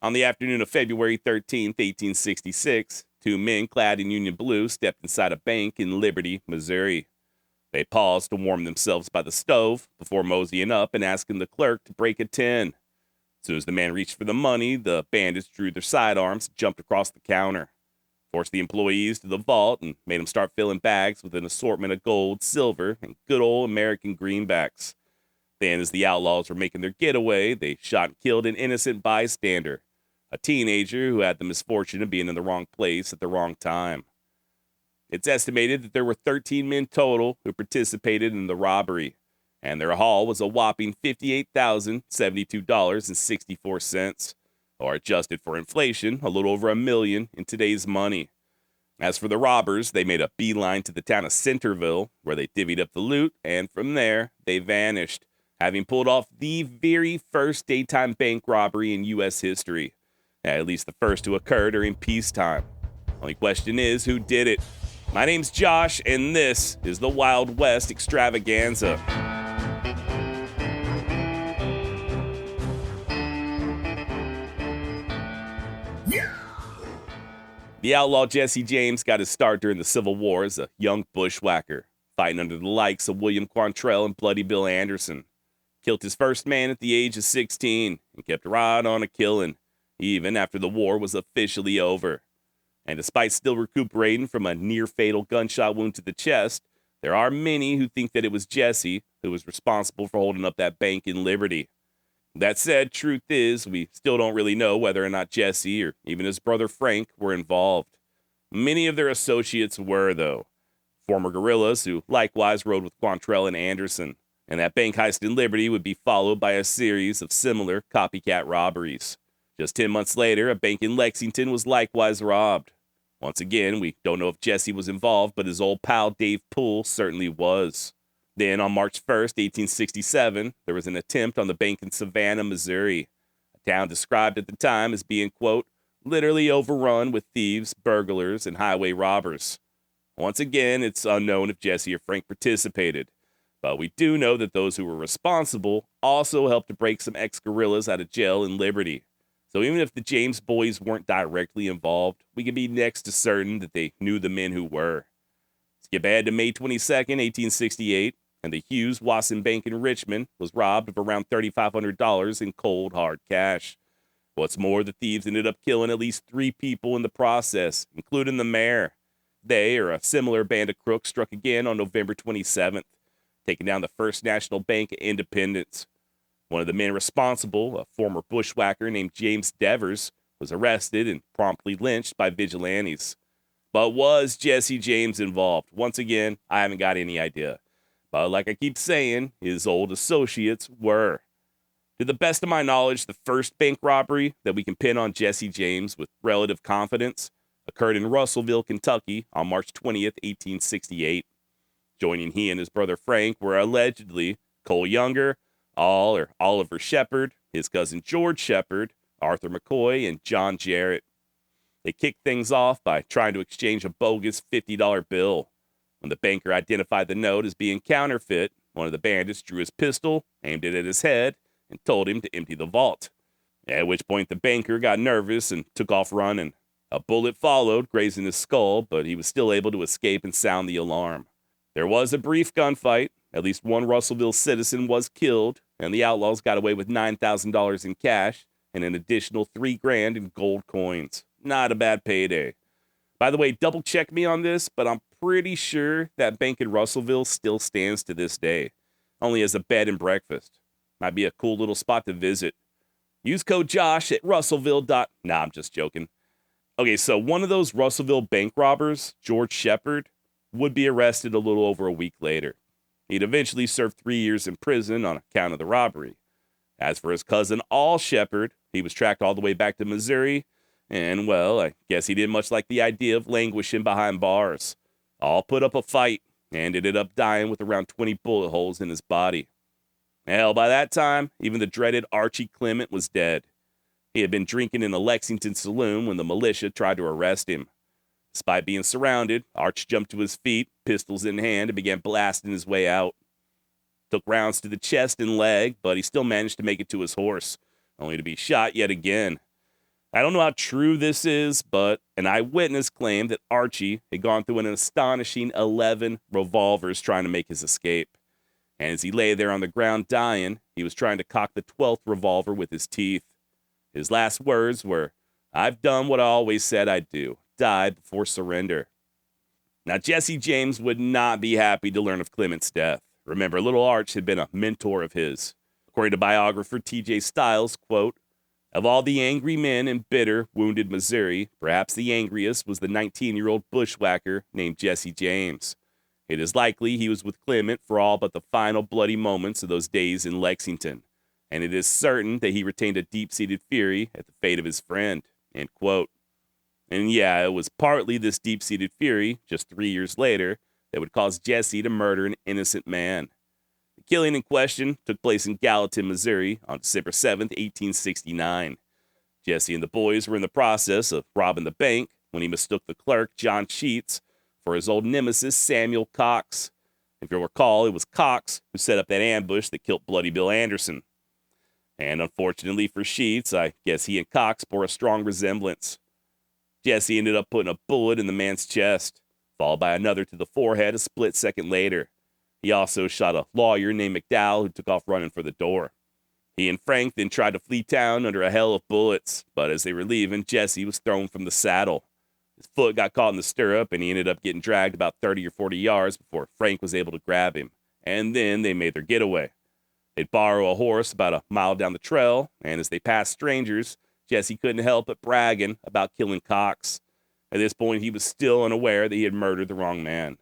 On the afternoon of February 13th, 1866, two men clad in Union blue stepped inside a bank in Liberty, Missouri. They paused to warm themselves by the stove before moseying up and asking the clerk to break a tin. As soon as the man reached for the money, the bandits drew their sidearms, jumped across the counter, forced the employees to the vault, and made them start filling bags with an assortment of gold, silver, and good old American greenbacks. Then, as the outlaws were making their getaway, they shot and killed an innocent bystander, a teenager who had the misfortune of being in the wrong place at the wrong time. It's estimated that there were 13 men total who participated in the robbery, and their haul was a whopping $58,072.64, or adjusted for inflation, a little over $1 million in today's money. As for the robbers, they made a beeline to the town of Centerville, where they divvied up the loot, and from there, they vanished, having pulled off the very first daytime bank robbery in U.S. history, at least the first to occur during peacetime. Only question is, who did it? My name's Josh, and this is the Wild West Extravaganza. The outlaw Jesse James got his start during the Civil War as a young bushwhacker, fighting under the likes of William Quantrill and Bloody Bill Anderson. Killed his first man at the age of 16 and kept right on a killing, even after the war was officially over. And despite still recuperating from a near-fatal gunshot wound to the chest, there are many who think that it was Jesse who was responsible for holding up that bank in Liberty. That said, truth is, we still don't really know whether or not Jesse or even his brother Frank were involved. Many of their associates were, though. Former guerrillas who likewise rode with Quantrill and Anderson. And that bank heist in Liberty would be followed by a series of similar copycat robberies. Just 10 months later, a bank in Lexington was likewise robbed. Once again, we don't know if Jesse was involved, but his old pal Dave Poole certainly was. Then, on March 1st, 1867, there was an attempt on the bank in Savannah, Missouri, a town described at the time as being, quote, literally overrun with thieves, burglars, and highway robbers. Once again, it's unknown if Jesse or Frank participated, but we do know that those who were responsible also helped to break some ex-guerrillas out of jail in Liberty. So even if the James boys weren't directly involved, we can be next to certain that they knew the men who were. Skip ahead to May 22nd, 1868, and the Hughes Wasson Bank in Richmond was robbed of around $3,500 in cold, hard cash. What's more, the thieves ended up killing at least 3 people in the process, including the mayor. They, or a similar band of crooks, struck again on November 27th, taking down the First National Bank of Independence. One of the men responsible, a former bushwhacker named James Devers, was arrested and promptly lynched by vigilantes. But was Jesse James involved? Once again, I haven't got any idea. But like I keep saying, his old associates were. To the best of my knowledge, the first bank robbery that we can pin on Jesse James with relative confidence occurred in Russellville, Kentucky on March 20th, 1868. Joining he and his brother Frank were allegedly Cole Younger, Oliver Shepard, his cousin George Shepard, Arthur McCoy, and John Jarrett. They kicked things off by trying to exchange a bogus $50 bill. When the banker identified the note as being counterfeit, one of the bandits drew his pistol, aimed it at his head, and told him to empty the vault. At which point the banker got nervous and took off running. A bullet followed, grazing his skull, but he was still able to escape and sound the alarm. There was a brief gunfight. At least one Russellville citizen was killed, and the outlaws got away with $9,000 in cash and an additional $3,000 in gold coins. Not a bad payday. By the way, double check me on this, but I'm pretty sure that bank in Russellville still stands to this day, only as a bed and breakfast. Might be a cool little spot to visit. Use code Josh at Russellville. Nah, I'm just joking. Okay, so one of those Russellville bank robbers, George Shepard, would be arrested a little over a week later. He'd eventually serve 3 years in prison on account of the robbery. As for his cousin, Al Shepard, he was tracked all the way back to Missouri, and, well, I guess he didn't much like the idea of languishing behind bars. Al put up a fight and ended up dying with around 20 bullet holes in his body. Hell, by that time, even the dreaded Archie Clement was dead. He had been drinking in a Lexington saloon when the militia tried to arrest him. Despite being surrounded, Arch jumped to his feet, pistols in hand, and began blasting his way out. Took rounds to the chest and leg, but he still managed to make it to his horse, only to be shot yet again. I don't know how true this is, but an eyewitness claimed that Archie had gone through an astonishing 11 revolvers trying to make his escape. And as he lay there on the ground dying, he was trying to cock the 12th revolver with his teeth. His last words were, "I've done what I always said I'd do, die before surrender." Now, Jesse James would not be happy to learn of Clement's death. Remember, Little Arch had been a mentor of his. According to biographer T.J. Stiles, quote, "Of all the angry men in bitter, wounded Missouri, perhaps the angriest was the 19-year-old bushwhacker named Jesse James. It is likely he was with Clement for all but the final bloody moments of those days in Lexington, and it is certain that he retained a deep-seated fury at the fate of his friend," end quote. And yeah, it was partly this deep-seated fury, just 3 years later, that would cause Jesse to murder an innocent man. The killing in question took place in Gallatin, Missouri on December 7th, 1869. Jesse and the boys were in the process of robbing the bank when he mistook the clerk, John Sheets, for his old nemesis, Samuel Cox. If you'll recall, it was Cox who set up that ambush that killed Bloody Bill Anderson. And unfortunately for Sheets, I guess he and Cox bore a strong resemblance. Jesse ended up putting a bullet in the man's chest, followed by another to the forehead a split second later. He also shot a lawyer named McDowell who took off running for the door. He and Frank then tried to flee town under a hail of bullets, but as they were leaving, Jesse was thrown from the saddle. His foot got caught in the stirrup, and he ended up getting dragged about 30 or 40 yards before Frank was able to grab him. And then they made their getaway. They'd borrow a horse about a mile down the trail, and as they passed strangers, Jesse couldn't help but bragging about killing Cox. At this point, he was still unaware that he had murdered the wrong man.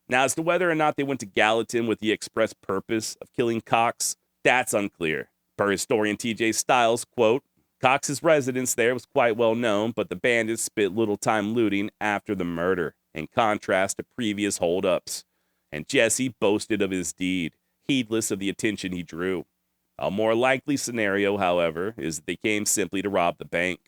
Now, as to whether or not they went to Gallatin with the express purpose of killing Cox, that's unclear. Per historian T.J. Stiles, quote, "Cox's residence there was quite well known, but the bandits spent little time looting after the murder, in contrast to previous holdups. And Jesse boasted of his deed, heedless of the attention he drew. A more likely scenario, however, is that they came simply to rob the bank.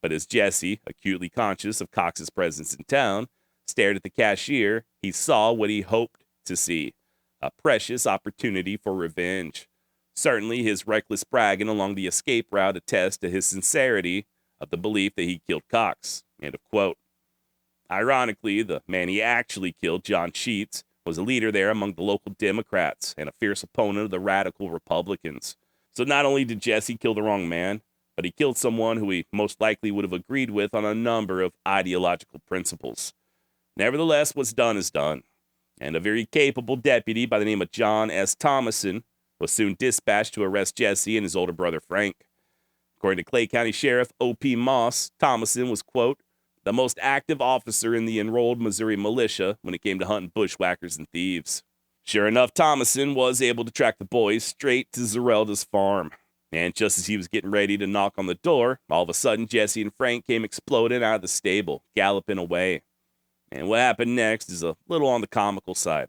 But as Jesse, acutely conscious of Cox's presence in town, stared at the cashier, he saw what he hoped to see, a precious opportunity for revenge. Certainly, his reckless bragging along the escape route attests to his sincerity of the belief that he killed Cox." End of quote. Ironically, the man he actually killed, John Sheets, was a leader there among the local Democrats and a fierce opponent of the radical Republicans. So not only did Jesse kill the wrong man, but he killed someone who he most likely would have agreed with on a number of ideological principles. Nevertheless, what's done is done, and a very capable deputy by the name of John S. Thomason was soon dispatched to arrest Jesse and his older brother Frank. According to Clay County Sheriff O.P. Moss, Thomason was, quote, "the most active officer in the enrolled Missouri militia when it came to hunting bushwhackers and thieves." Sure enough, Thomason was able to track the boys straight to Zerelda's farm. And just as he was getting ready to knock on the door, all of a sudden Jesse and Frank came exploding out of the stable, galloping away. And what happened next is a little on the comical side.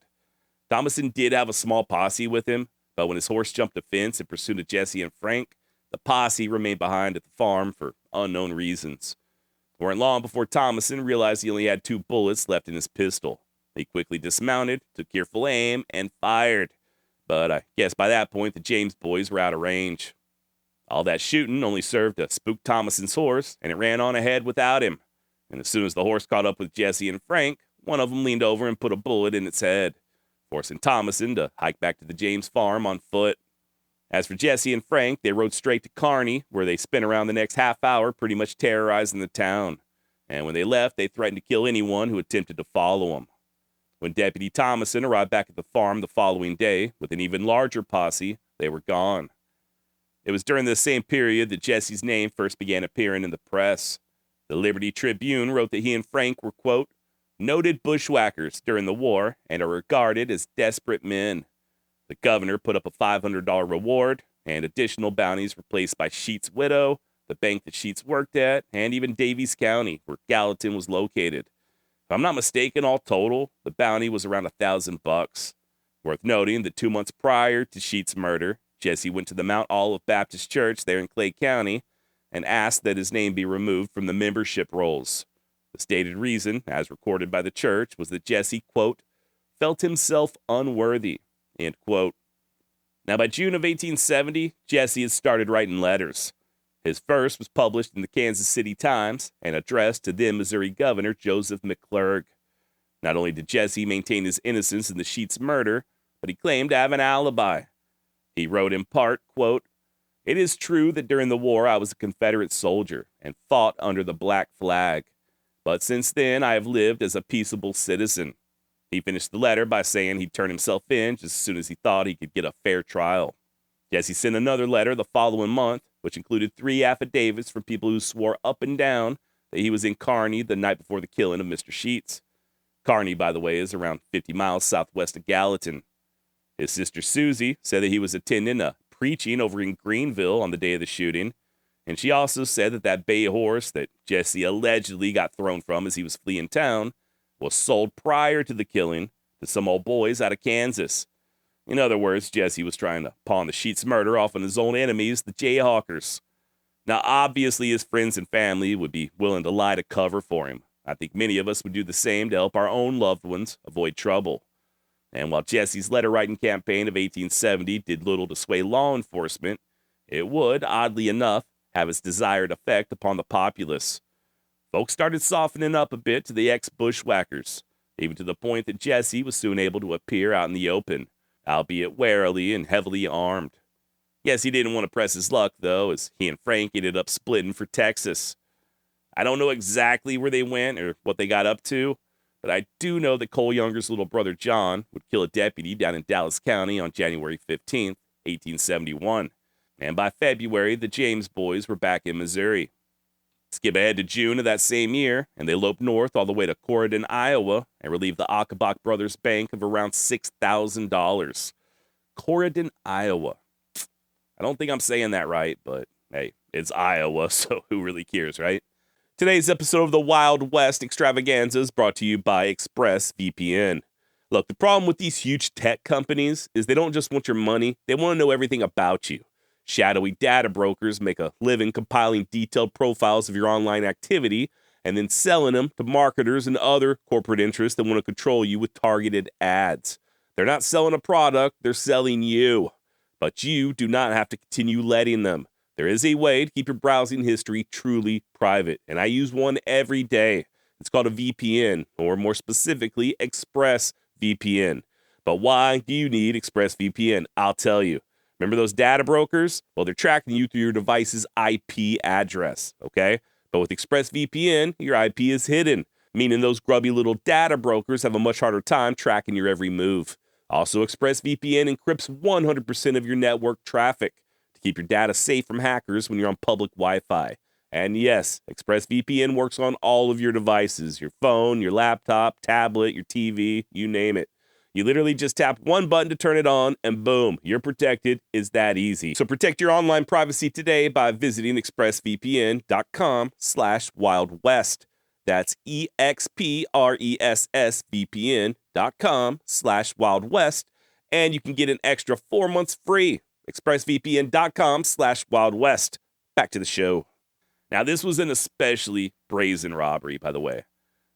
Thomason did have a small posse with him, but when his horse jumped a fence in pursuit of Jesse and Frank, the posse remained behind at the farm for unknown reasons. It weren't long before Thomason realized he only had 2 bullets left in his pistol. He quickly dismounted, took careful aim, and fired. But I guess by that point, the James boys were out of range. All that shooting only served to spook Thomason's horse, and it ran on ahead without him. And as soon as the horse caught up with Jesse and Frank, one of them leaned over and put a bullet in its head, forcing Thomason to hike back to the James farm on foot. As for Jesse and Frank, they rode straight to Kearney, where they spent around the next half hour pretty much terrorizing the town. And when they left, they threatened to kill anyone who attempted to follow them. When Deputy Thomason arrived back at the farm the following day with an even larger posse, they were gone. It was during this same period that Jesse's name first began appearing in the press. The Liberty Tribune wrote that he and Frank were, quote, "noted bushwhackers during the war and are regarded as desperate men." The governor put up a $500 reward, and additional bounties were placed by Sheets' widow, the bank that Sheets worked at, and even Daviess County, where Gallatin was located. If I'm not mistaken, all total, the bounty was around $1,000. Worth noting that 2 months prior to Sheets' murder, Jesse went to the Mount Olive Baptist Church there in Clay County and asked that his name be removed from the membership rolls. The stated reason, as recorded by the church, was that Jesse, quote, "felt himself unworthy," end quote. Now, by June of 1870, Jesse had started writing letters. His first was published in the Kansas City Times and addressed to then Missouri Governor Joseph McClurg. Not only did Jesse maintain his innocence in the Sheets murder, but he claimed to have an alibi. He wrote in part, quote, "It is true that during the war I was a Confederate soldier and fought under the black flag. But since then I have lived as a peaceable citizen." He finished the letter by saying he'd turn himself in just as soon as he thought he could get a fair trial. Jesse sent another letter the following month, which included 3 affidavits from people who swore up and down that he was in Kearney the night before the killing of Mr. Sheets. Kearney, by the way, is around 50 miles southwest of Gallatin. His sister Susie said that he was attending a preaching over in Greenville on the day of the shooting, and she also said that that bay horse that Jesse allegedly got thrown from as he was fleeing town was sold prior to the killing to some old boys out of Kansas. In other words, Jesse was trying to pawn the Sheets murder off on his own enemies, the Jayhawkers. Now, obviously, his friends and family would be willing to lie to cover for him. I think many of us would do the same to help our own loved ones avoid trouble. And while Jesse's letter-writing campaign of 1870 did little to sway law enforcement, it would, oddly enough, have its desired effect upon the populace. Folks started softening up a bit to the ex-bushwhackers, even to the point that Jesse was soon able to appear out in the open, albeit warily and heavily armed. Yes, he didn't want to press his luck, though, as he and Frank ended up splitting for Texas. I don't know exactly where they went or what they got up to, but I do know that Cole Younger's little brother John would kill a deputy down in Dallas County on January 15th, 1871. And by February, the James boys were back in Missouri. Skip ahead to June of that same year, and they loped north all the way to Corydon, Iowa, and relieved the Achabach brothers' bank of around $6,000. Corydon, Iowa. I don't think I'm saying that right, but hey, it's Iowa, so who really cares, right? Today's episode of the Wild West Extravaganza is brought to you by ExpressVPN. Look, the problem with these huge tech companies is they don't just want your money, they want to know everything about you. Shadowy data brokers make a living compiling detailed profiles of your online activity and then selling them to marketers and other corporate interests that want to control you with targeted ads. They're not selling a product, they're selling you. But you do not have to continue letting them. There is a way to keep your browsing history truly private, and I use one every day. It's called a VPN, or more specifically, ExpressVPN. But why do you need ExpressVPN? I'll tell you. Remember those data brokers? Well, they're tracking you through your device's IP address, okay? But with ExpressVPN, your IP is hidden, meaning those grubby little data brokers have a much harder time tracking your every move. Also, ExpressVPN encrypts 100% of your network traffic to keep your data safe from hackers when you're on public Wi-Fi. And yes, ExpressVPN works on all of your devices, your phone, your laptop, tablet, your TV, you name it. You literally just tap one button to turn it on, and boom, you're protected. It's that easy. So protect your online privacy today by visiting expressvpn.com/wildwest. That's expressvpn.com/wildwest, and you can get an extra 4 months free. expressvpn.com/wildwest. Back to the show. Now, this was an especially brazen robbery, by the way.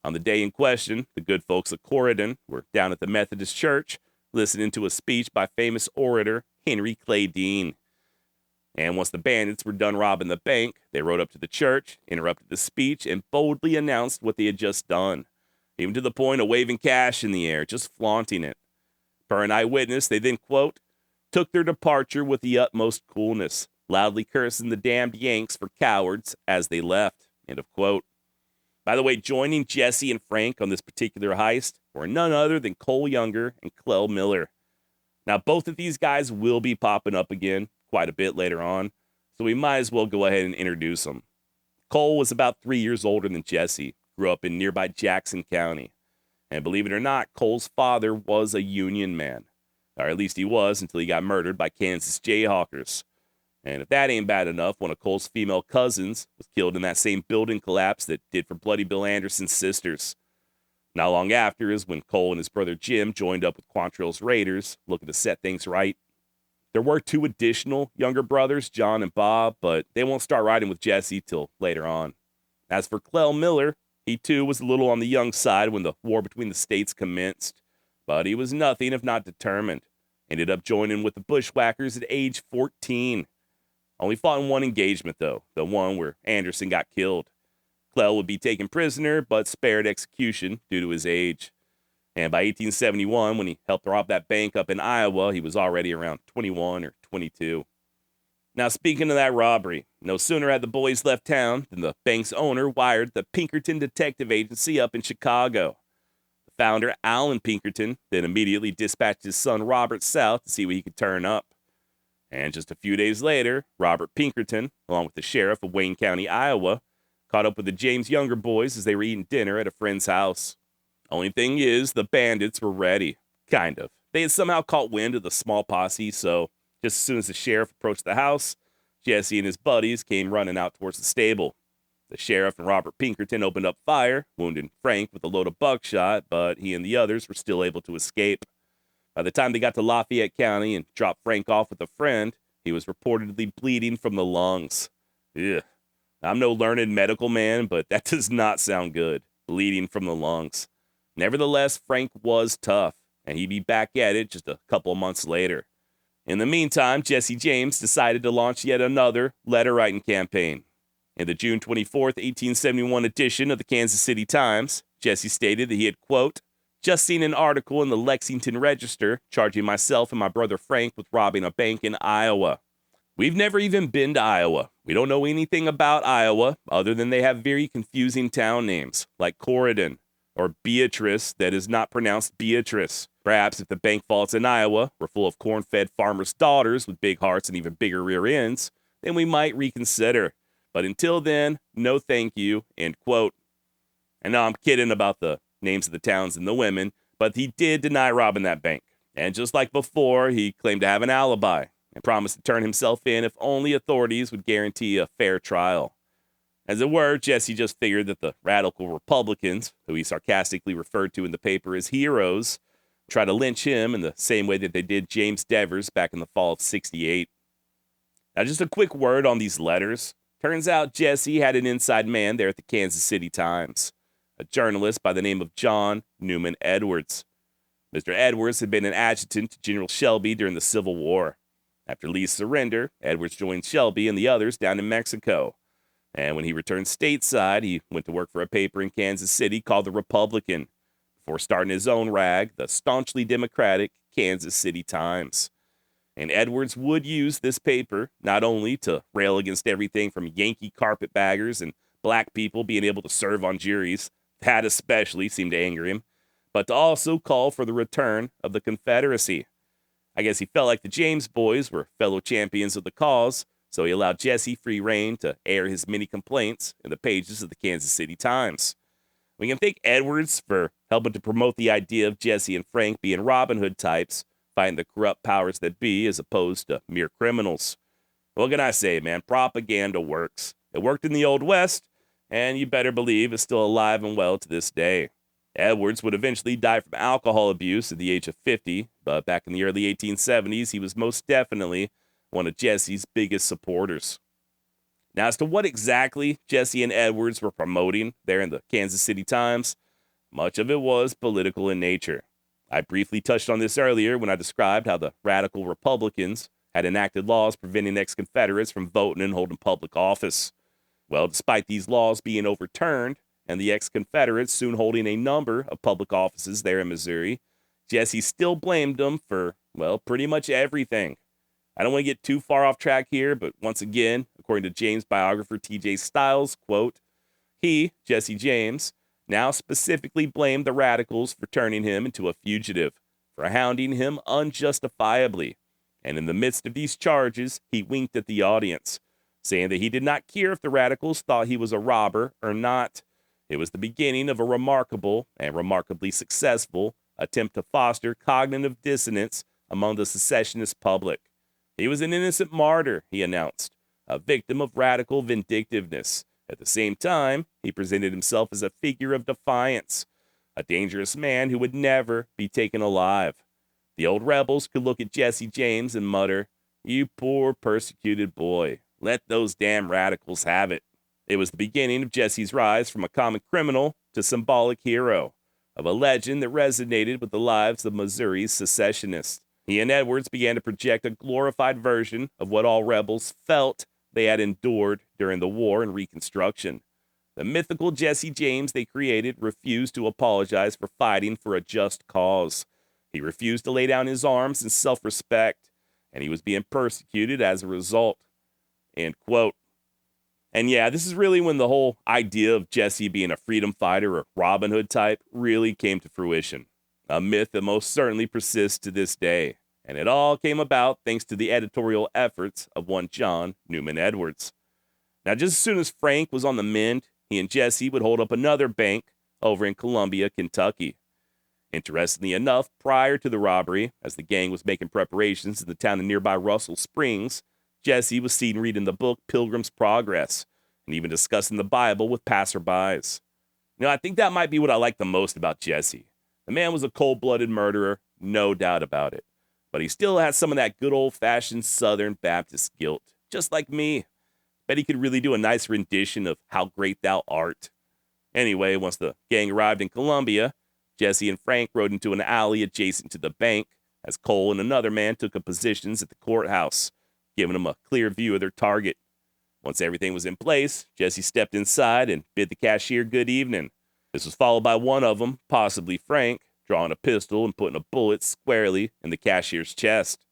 On the day in question, the good folks of Corydon were down at the Methodist Church listening to a speech by famous orator Henry Clay Dean. And once the bandits were done robbing the bank, they rode up to the church, interrupted the speech, and boldly announced what they had just done, even to the point of waving cash in the air, just flaunting it. Per an eyewitness, they then, quote, took their departure with the utmost coolness, loudly cursing the damned Yanks for cowards as they left, end of quote. By the way, joining Jesse and Frank on this particular heist were none other than Cole Younger and Clell Miller. Now, both of these guys will be popping up again quite a bit later on, so we might as well go ahead and introduce them. Cole was about 3 years older than Jesse, grew up in nearby Jackson County. And believe it or not, Cole's father was a Union man, or at least he was until he got murdered by Kansas Jayhawkers. And if that ain't bad enough, one of Cole's female cousins was killed in that same building collapse that did for Bloody Bill Anderson's sisters. Not long after is when Cole and his brother Jim joined up with Quantrill's raiders, looking to set things right. There were 2 additional younger brothers, John and Bob, but they won't start riding with Jesse till later on. As for Clell Miller, he too was a little on the young side when the war between the states commenced, but he was nothing if not determined. Ended up joining with the bushwhackers at age 14. Only fought in one engagement, though, the one where Anderson got killed. Clell would be taken prisoner, but spared execution due to his age. And by 1871, when he helped rob that bank up in Iowa, he was already around 21 or 22. Now, speaking of that robbery, no sooner had the boys left town than the bank's owner wired the Pinkerton Detective Agency up in Chicago. The founder, Alan Pinkerton, then immediately dispatched his son Robert south to see what he could turn up. And just a few days later, Robert Pinkerton, along with the sheriff of Wayne County, Iowa, caught up with the James Younger boys as they were eating dinner at a friend's house. Only thing is, the bandits were ready. Kind of. They had somehow caught wind of the small posse, so just as soon as the sheriff approached the house, Jesse and his buddies came running out towards the stable. The sheriff and Robert Pinkerton opened up fire, wounding Frank with a load of buckshot, but he and the others were still able to escape. By the time they got to Lafayette County and dropped Frank off with a friend, he was reportedly bleeding from the lungs. Ugh. I'm no learned medical man, but that does not sound good, bleeding from the lungs. Nevertheless, Frank was tough, and he'd be back at it just a couple of months later. In the meantime, Jesse James decided to launch yet another letter-writing campaign. In the June 24th, 1871 edition of the Kansas City Times, Jesse stated that he had, quote, just seen an article in the Lexington Register charging myself and my brother Frank with robbing a bank in Iowa. We've never even been to Iowa. We don't know anything about Iowa other than they have very confusing town names like Corydon or Beatrice that is not pronounced Beatrice. Perhaps if the bank vaults in Iowa were full of corn-fed farmers' daughters with big hearts and even bigger rear ends, then we might reconsider. But until then, no thank you, end quote. And now I'm kidding about the names of the towns and the women, but he did deny robbing that bank. And just like before, he claimed to have an alibi and promised to turn himself in if only authorities would guarantee a fair trial. As it were, Jesse just figured that the radical Republicans, who he sarcastically referred to in the paper as heroes, try to lynch him in the same way that they did James Devers back in the fall of '68. Now, just a quick word on these letters. Turns out Jesse had an inside man there at the Kansas City Times, a journalist by the name of John Newman Edwards. Mr. Edwards had been an adjutant to General Shelby during the Civil War. After Lee's surrender, Edwards joined Shelby and the others down in Mexico. And when he returned stateside, he went to work for a paper in Kansas City called The Republican, before starting his own rag, the staunchly Democratic Kansas City Times. And Edwards would use this paper not only to rail against everything from Yankee carpetbaggers and black people being able to serve on juries, that especially seemed to anger him, but to also call for the return of the Confederacy. I guess he felt like the James boys were fellow champions of the cause, so he allowed Jesse free rein to air his many complaints in the pages of the Kansas City Times. We can thank Edwards for helping to promote the idea of Jesse and Frank being Robin Hood types, fighting the corrupt powers that be as opposed to mere criminals. What can I say, man? Propaganda works. It worked in the Old West, and you better believe it's still alive and well to this day. Edwards would eventually die from alcohol abuse at the age of 50, but back in the early 1870s, he was most definitely one of Jesse's biggest supporters. Now, as to what exactly Jesse and Edwards were promoting there in the Kansas City Times, much of it was political in nature. I briefly touched on this earlier when I described how the radical Republicans had enacted laws preventing ex-Confederates from voting and holding public office. Well, despite these laws being overturned and the ex-Confederates soon holding a number of public offices there in Missouri, Jesse still blamed them for, well, pretty much everything. I don't want to get too far off track here, but once again, according to James biographer T.J. Stiles, quote, he, Jesse James, now specifically blamed the radicals for turning him into a fugitive, for hounding him unjustifiably. And in the midst of these charges, he winked at the audience, saying that he did not care if the radicals thought he was a robber or not. It was the beginning of a remarkable and remarkably successful attempt to foster cognitive dissonance among the secessionist public. He was an innocent martyr, he announced, a victim of radical vindictiveness. At the same time, he presented himself as a figure of defiance, a dangerous man who would never be taken alive. The old rebels could look at Jesse James and mutter, "You poor persecuted boy, let those damn radicals have it." It was the beginning of Jesse's rise from a common criminal to symbolic hero, of a legend that resonated with the lives of Missouri's secessionists. He and Edwards began to project a glorified version of what all rebels felt they had endured during the war and Reconstruction. The mythical Jesse James they created refused to apologize for fighting for a just cause. He refused to lay down his arms in self-respect, and he was being persecuted as a result. End quote. And yeah, this is really when the whole idea of Jesse being a freedom fighter or Robin Hood type really came to fruition. A myth that most certainly persists to this day. And it all came about thanks to the editorial efforts of one John Newman Edwards. Now, just as soon as Frank was on the mend, he and Jesse would hold up another bank over in Columbia, Kentucky. Interestingly enough, prior to the robbery, as the gang was making preparations in the town of nearby Russell Springs, Jesse was seen reading the book Pilgrim's Progress and even discussing the Bible with passerbys. I think that might be what I like the most about Jesse. The man was a cold-blooded murderer, no doubt about it. But he still had some of that good old-fashioned Southern Baptist guilt, just like me. Bet he could really do a nice rendition of How Great Thou Art. Anyway, once the gang arrived in Columbia, Jesse and Frank rode into an alley adjacent to the bank as Cole and another man took up positions at the courthouse, giving them a clear view of their target. Once everything was in place, Jesse stepped inside and bid the cashier good evening. This was followed by one of them, possibly Frank, drawing a pistol and putting a bullet squarely in the cashier's chest.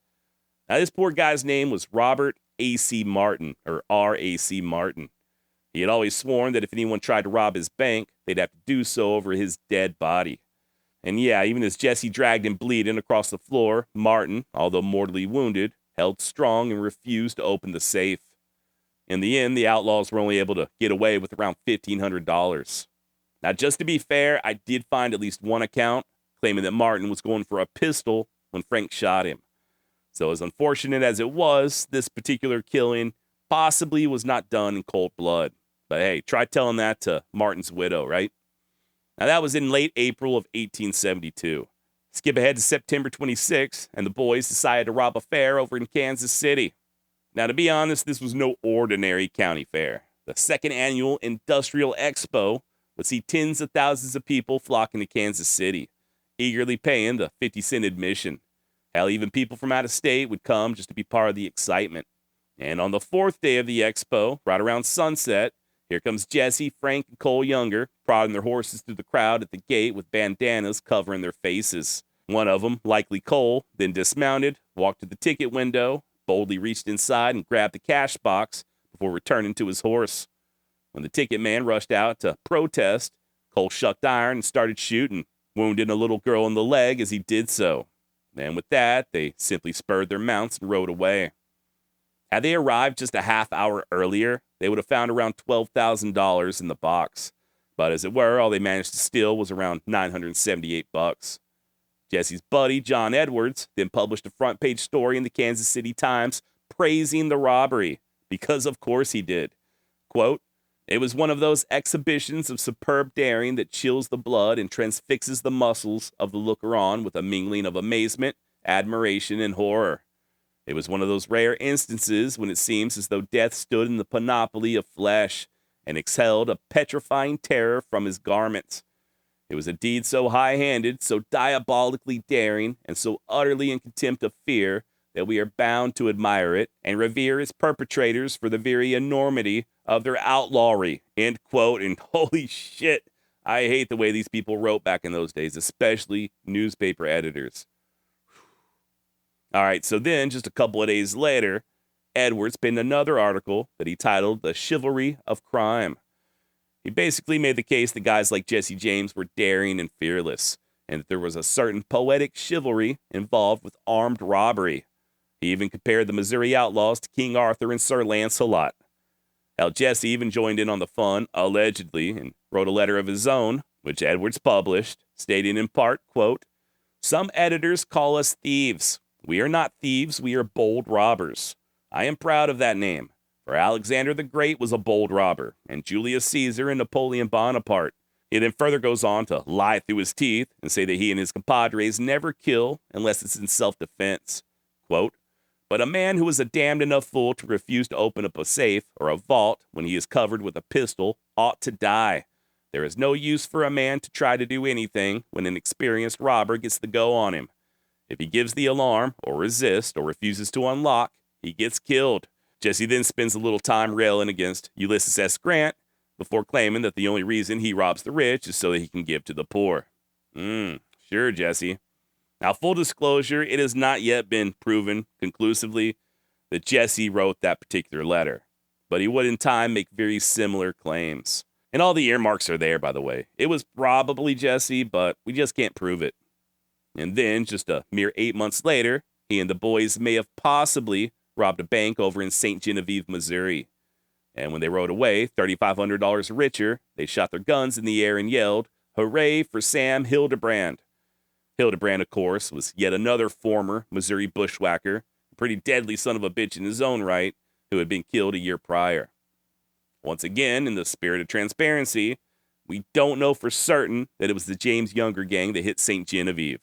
Now, this poor guy's name was Robert A.C. Martin, or R.A.C. Martin. He had always sworn that if anyone tried to rob his bank, they'd have to do so over his dead body. And yeah, even as Jesse dragged him bleeding across the floor, Martin, although mortally wounded, held strong and refused to open the safe. In the end, the outlaws were only able to get away with around $1,500. Now, just to be fair, I did find at least one account claiming that Martin was going for a pistol when Frank shot him. So as unfortunate as it was, this particular killing possibly was not done in cold blood. But hey, try telling that to Martin's widow, right? Now, that was in late April of 1872. Skip ahead to September 26, and the boys decided to rob a fair over in Kansas City. Now, to be honest, this was no ordinary county fair. The second annual Industrial Expo would see tens of thousands of people flocking to Kansas City, eagerly paying the 50-cent admission. Hell, even people from out of state would come just to be part of the excitement. And on the fourth day of the expo, right around sunset, here comes Jesse, Frank, and Cole Younger, prodding their horses through the crowd at the gate with bandanas covering their faces. One of them, likely Cole, then dismounted, walked to the ticket window, boldly reached inside and grabbed the cash box before returning to his horse. When the ticket man rushed out to protest, Cole shucked iron and started shooting, wounding a little girl in the leg as he did so. And with that, they simply spurred their mounts and rode away. Had they arrived just a half hour earlier, they would have found around $12,000 in the box. But as it were, all they managed to steal was around $978. Jesse's buddy, John Edwards, then published a front-page story in the Kansas City Times praising the robbery, because of course he did. Quote, "It was one of those exhibitions of superb daring that chills the blood and transfixes the muscles of the looker-on with a mingling of amazement, admiration, and horror. It was one of those rare instances when it seems as though death stood in the panoply of flesh and exhaled a petrifying terror from his garments. It was a deed so high-handed, so diabolically daring, and so utterly in contempt of fear that we are bound to admire it and revere its perpetrators for the very enormity of their outlawry." End quote. And holy shit, I hate the way these people wrote back in those days, especially newspaper editors. All right, so then just a couple of days later, Edwards penned another article that he titled "The Chivalry of Crime." He basically made the case that guys like Jesse James were daring and fearless, and that there was a certain poetic chivalry involved with armed robbery. He even compared the Missouri outlaws to King Arthur and Sir Lancelot. Hell, Jesse even joined in on the fun, allegedly, and wrote a letter of his own, which Edwards published, stating in part, quote, "Some editors call us thieves. We are not thieves, we are bold robbers. I am proud of that name, for Alexander the Great was a bold robber, and Julius Caesar and Napoleon Bonaparte." He then further goes on to lie through his teeth and say that he and his compadres never kill unless it's in self-defense. Quote, "But a man who is a damned enough fool to refuse to open up a safe or a vault when he is covered with a pistol ought to die. There is no use for a man to try to do anything when an experienced robber gets the go on him. If he gives the alarm, or resists, or refuses to unlock, he gets killed. Jesse then spends a little time railing against Ulysses S. Grant before claiming that the only reason he robs the rich is so that he can give to the poor. Sure, Jesse. Now, full disclosure, it has not yet been proven conclusively that Jesse wrote that particular letter, but he would in time make very similar claims. And all the earmarks are there, by the way. It was probably Jesse, but we just can't prove it. And then, just a mere 8 months later, he and the boys may have possibly robbed a bank over in St. Genevieve, Missouri. And when they rode away, $3,500 richer, they shot their guns in the air and yelled, "Hooray for Sam Hildebrand." Hildebrand, of course, was yet another former Missouri bushwhacker, a pretty deadly son of a bitch in his own right, who had been killed a year prior. Once again, in the spirit of transparency, we don't know for certain that it was the James Younger gang that hit St. Genevieve.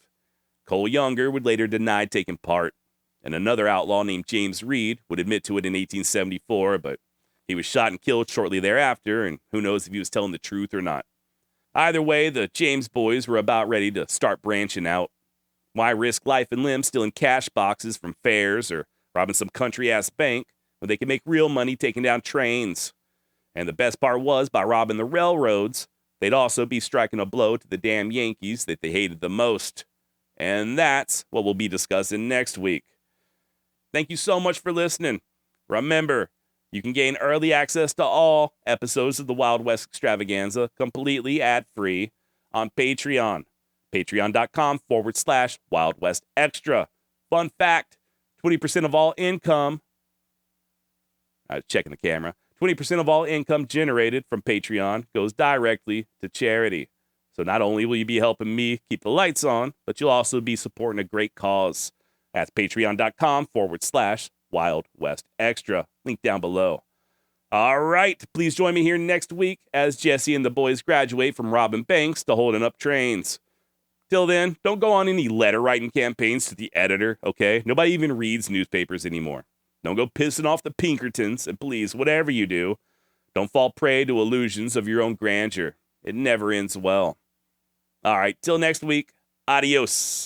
Cole Younger would later deny taking part, and another outlaw named James Reed would admit to it in 1874, but he was shot and killed shortly thereafter, and who knows if he was telling the truth or not. Either way, the James boys were about ready to start branching out. Why risk life and limb stealing cash boxes from fairs or robbing some country-ass bank when they could make real money taking down trains? And the best part was, by robbing the railroads, they'd also be striking a blow to the damn Yankees that they hated the most. And that's what we'll be discussing next week. Thank you so much for listening. Remember, you can gain early access to all episodes of the Wild West Extravaganza completely ad-free on Patreon. Patreon.com/Wild West Extra. Fun fact, 20% of all income, I was checking the camera, 20% of all income generated from Patreon goes directly to charity. So not only will you be helping me keep the lights on, but you'll also be supporting a great cause. That's patreon.com/Wild West Extra. Link down below. All right, please join me here next week as Jesse and the boys graduate from robbing banks to holding up trains. Till then, don't go on any letter writing campaigns to the editor, okay? Nobody even reads newspapers anymore. Don't go pissing off the Pinkertons, and please, whatever you do, don't fall prey to illusions of your own grandeur. It never ends well. All right, till next week, adios.